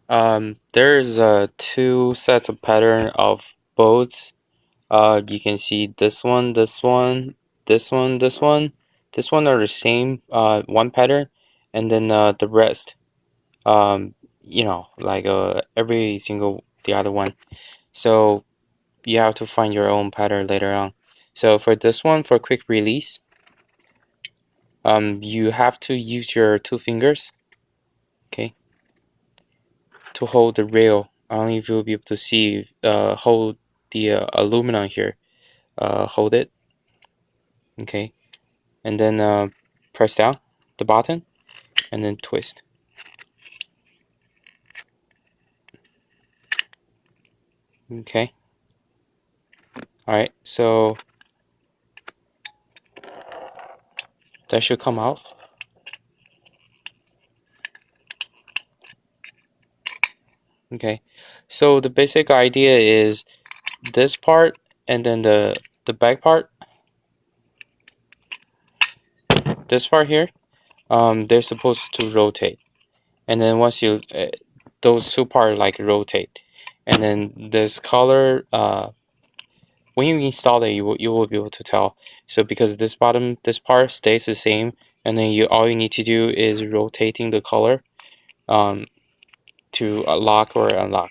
There's two sets of pattern of boats. You can see this one, this one, this one, this one. This one are the same one pattern, and then the rest. Um, like every single the other one. So you have to find your own pattern later on. So for this one, for quick release, you have to use your two fingers, okay, to hold the rail. I don't know if you'll be able to see, hold the aluminum here. Hold it, okay, and then press down the button, and then twist. Okay. All right. So that should come off. Okay. So the basic idea is this part, and then the back part. This part here, they're supposed to rotate, and then once you those two parts like rotate, and then this color when you install it, you will be able to tell. So because this part stays the same, and then all you need to do is rotating the color um, to lock or unlock.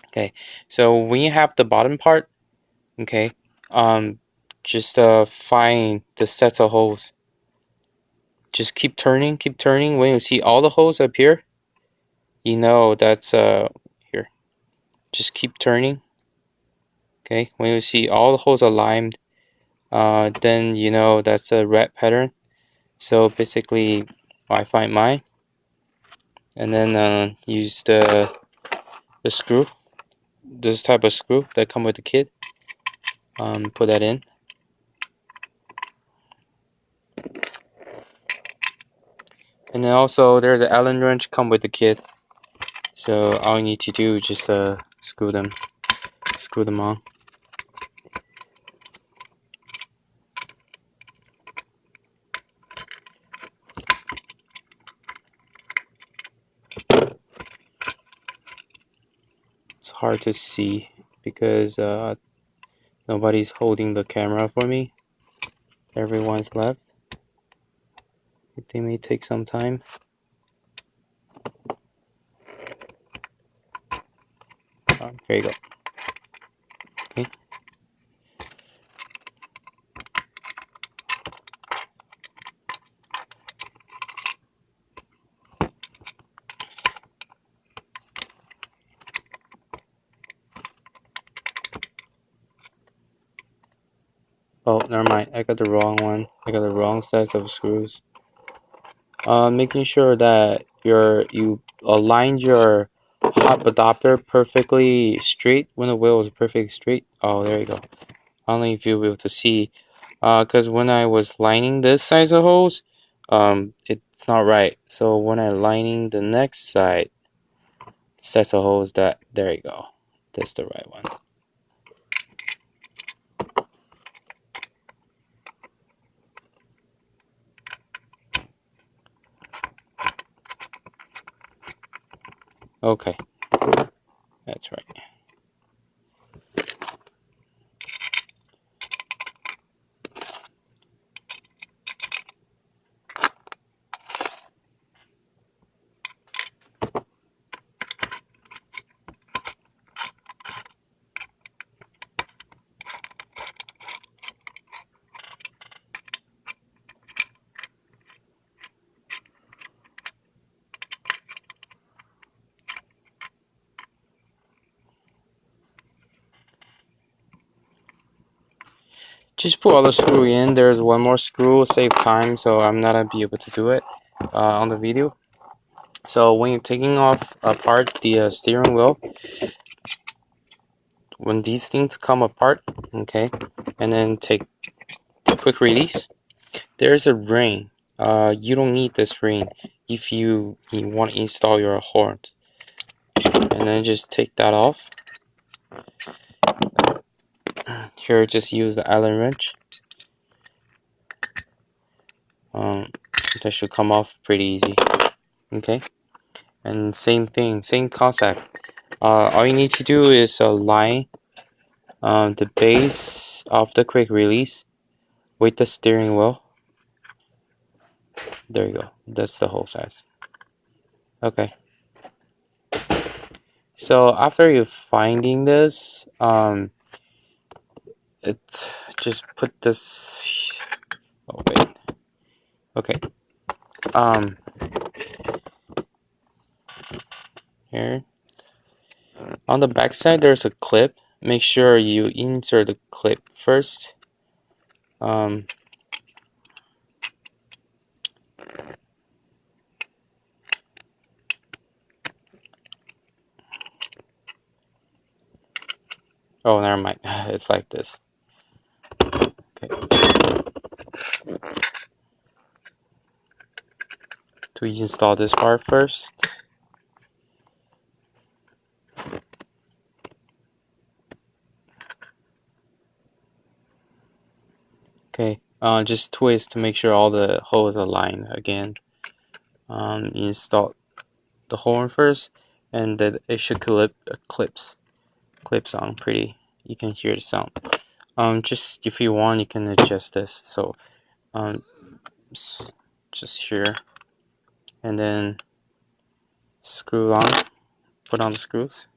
Okay, so when you have the bottom part, okay, just find the sets of holes. Just keep turning, keep turning. When you see all the holes appear, you know that's here. Just keep turning. Okay, when you see all the holes aligned, then you know that's a red pattern. So basically, I find mine, and then use the screw, this type of screw that come with the kit. Put that in, and then also there's an Allen wrench come with the kit. So all you need to do is just screw them on. It's hard to see because nobody's holding the camera for me. Everyone's left. They may take some time. Here you go. Okay. Oh, never mind. I got the wrong one. I got the wrong set of screws. Making sure that you align your hop adapter perfectly straight when the wheel is perfectly straight. Oh, there you go. I don't know if you'll be able to see, because when I was lining this size of holes, it's not right. So when I lining the next side sets of holes, there you go. That's the right one. Okay, that's right. Just put all the screw in. There's one more screw, save time, so I'm not gonna be able to do it on the video. So when you're taking off apart the steering wheel, when these things come apart, okay, and then take the quick release, there's a ring. You don't need this ring if you want to install your horn. And then just take that off. Here, just use the Allen wrench. That should come off pretty easy. Okay, And same thing, same concept. All you need to do is align the base of the quick release with the steering wheel. There you go. That's the whole size. Okay. So after you finding this, it's just put this. Oh wait. Okay. Here on the back side, there's a clip. Make sure you insert the clip first. Oh, never mind. It's like this. Okay. To install this part first. Okay. Just twist to make sure all the holes align again. Install the horn first, and then it should clips on pretty. You can hear the sound. Just if you want, you can adjust this. So just here, and then screw on, put on the screws.